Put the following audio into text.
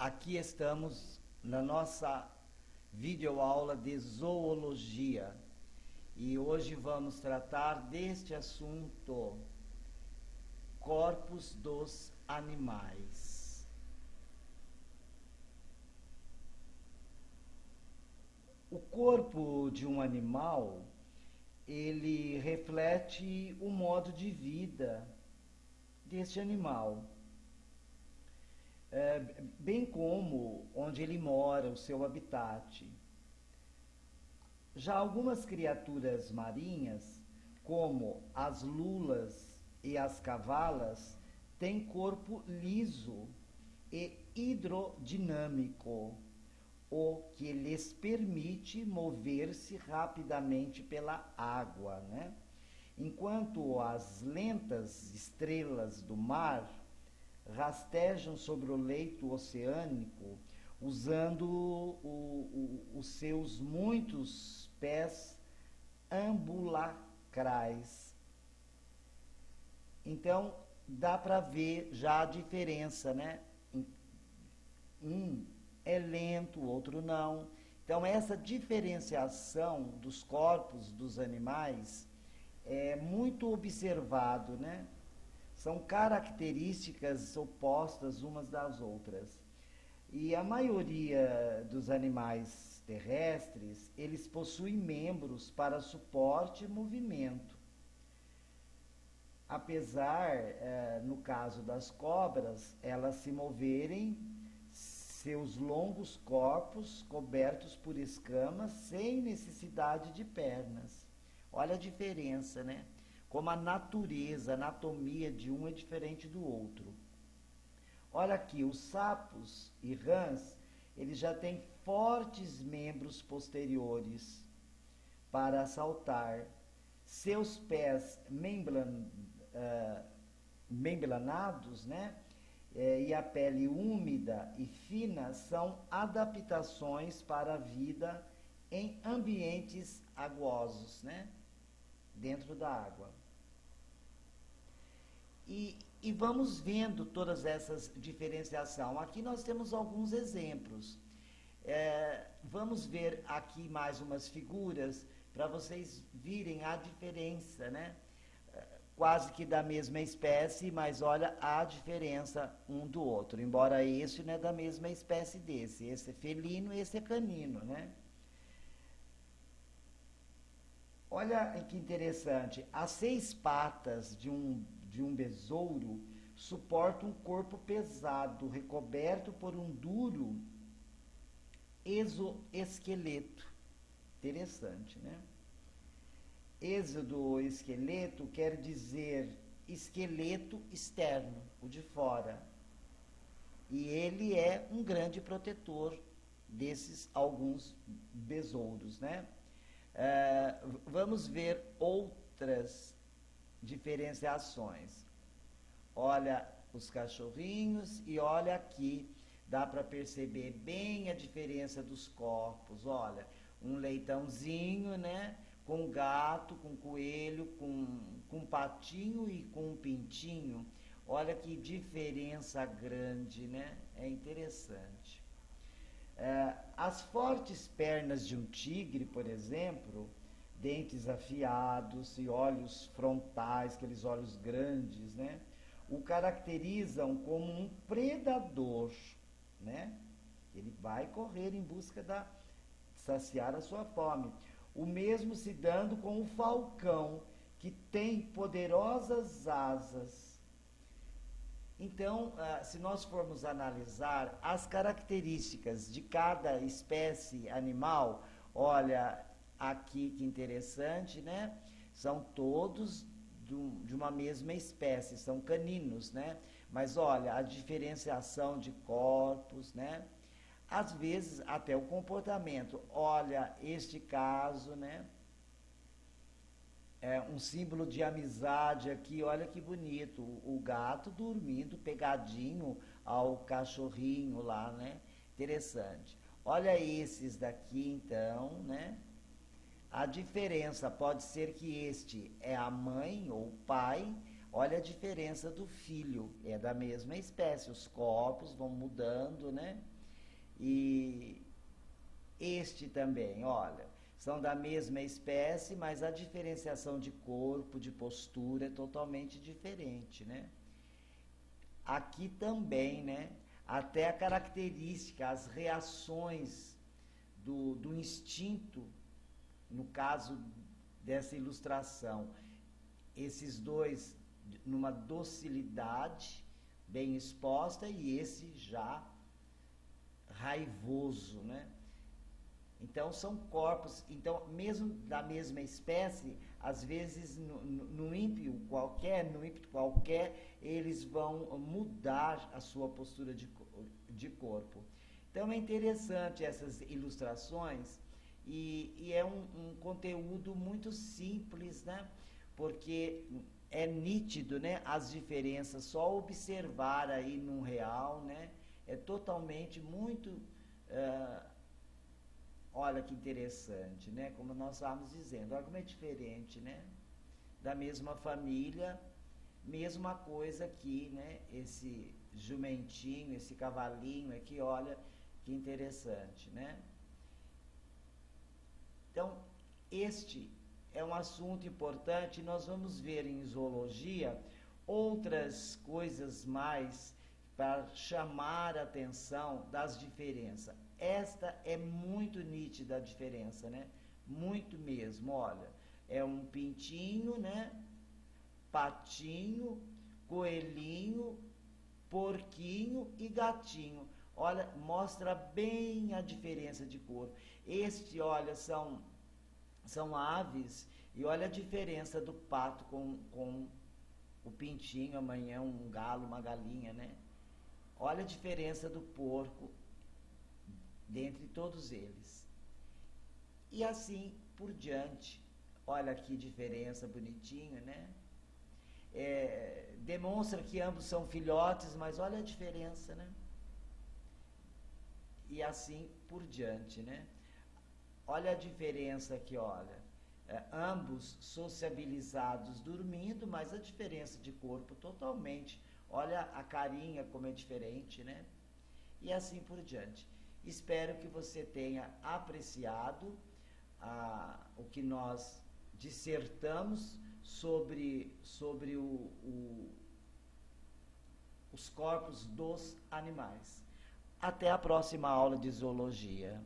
Aqui estamos na nossa videoaula de zoologia e hoje vamos tratar deste assunto, corpos dos animais. O corpo de um animal, ele reflete o modo de vida deste animal. Bem como onde ele mora, o seu habitat. Já algumas criaturas marinhas, como as lulas e as cavalas, têm corpo liso e hidrodinâmico, o que lhes permite mover-se rapidamente pela água, né? Enquanto as lentas estrelas do mar rastejam sobre o leito oceânico, usando os seus muitos pés ambulacrais. Então, dá para ver já a diferença, né? Um é lento, o outro não. Então, essa diferenciação dos corpos dos animais é muito observado, né? São características opostas umas das outras. E a maioria dos animais terrestres, eles possuem membros para suporte e movimento. Apesar, no caso das cobras, elas se moverem, seus longos corpos cobertos por escamas, sem necessidade de pernas. Olha a diferença, né? Como a natureza, a anatomia de um é diferente do outro. Olha aqui, os sapos e rãs, eles já têm fortes membros posteriores para saltar. Seus pés membranados, né? E a pele úmida e fina são adaptações para a vida em ambientes aguosos, né? Dentro da água. E vamos vendo todas essas diferenciações. Aqui nós temos alguns exemplos. Vamos ver aqui mais umas figuras para vocês virem a diferença, né? Quase que da mesma espécie, mas olha a diferença um do outro. Embora esse não é da mesma espécie desse. Esse é felino e esse é canino, né? Olha que interessante, as 6 patas de um besouro suportam um corpo pesado, recoberto por um duro exoesqueleto. Interessante, né? Exoesqueleto quer dizer esqueleto externo, o de fora. E ele é um grande protetor desses alguns besouros, né? Vamos ver outras diferenciações. Olha os cachorrinhos e olha aqui, dá para perceber bem a diferença dos corpos. Olha, um leitãozinho, né? Com gato, com coelho, com patinho e com pintinho. Olha que diferença grande, né? É interessante. As fortes pernas de um tigre, por exemplo, dentes afiados e olhos frontais, aqueles olhos grandes, né? O caracterizam como um predador, né? Ele vai correr em busca de saciar a sua fome. O mesmo se dando com o falcão, que tem poderosas asas. Então, se nós formos analisar as características de cada espécie animal, olha aqui que interessante, né? São todos de uma mesma espécie, são caninos, né? Mas olha, a diferenciação de corpos, né? Às vezes até o comportamento. Olha este caso, né? É um símbolo de amizade aqui, olha que bonito, o gato dormindo pegadinho ao cachorrinho lá, né? Interessante. Olha esses daqui então, né? A diferença pode ser que este é a mãe ou o pai, Olha a diferença do filho, é da mesma espécie, os corpos vão mudando, né? E este também, olha, são da mesma espécie, mas a diferenciação de corpo, de postura é totalmente diferente, né? Aqui também, né? Até a característica, as reações do instinto, no caso dessa ilustração, esses dois numa docilidade bem exposta e esse já raivoso, né? Então são corpos, então mesmo da mesma espécie, às vezes no ímpeto qualquer, eles vão mudar a sua postura de corpo. Então é interessante essas ilustrações e é um conteúdo muito simples, né? Porque é nítido, né? As diferenças, só observar aí num real, né? É totalmente muito... olha que interessante, né? Como nós estávamos dizendo, algo é diferente, né? Da mesma família, mesma coisa aqui, né? Esse jumentinho, esse cavalinho aqui, olha que interessante, né? Então, este é um assunto importante. Nós vamos ver em zoologia outras coisas mais para chamar a atenção das diferenças. Esta é muito nítida a diferença, né? Muito mesmo, olha. É um pintinho, né? Patinho, coelhinho, porquinho e gatinho. Olha, mostra bem a diferença de cor. Este, olha, são aves e olha a diferença do pato com o pintinho, amanhã um galo, uma galinha, né? Olha a diferença do porco dentre todos eles. E assim por diante. Olha que diferença bonitinha, né? Demonstra que ambos são filhotes, mas olha a diferença, né? E assim por diante, né? Olha a diferença aqui, olha. Ambos sociabilizados dormindo, mas a diferença de corpo totalmente. Olha a carinha como é diferente, né? E assim por diante. Espero que você tenha apreciado o que nós dissertamos sobre os corpos dos animais. Até a próxima aula de zoologia.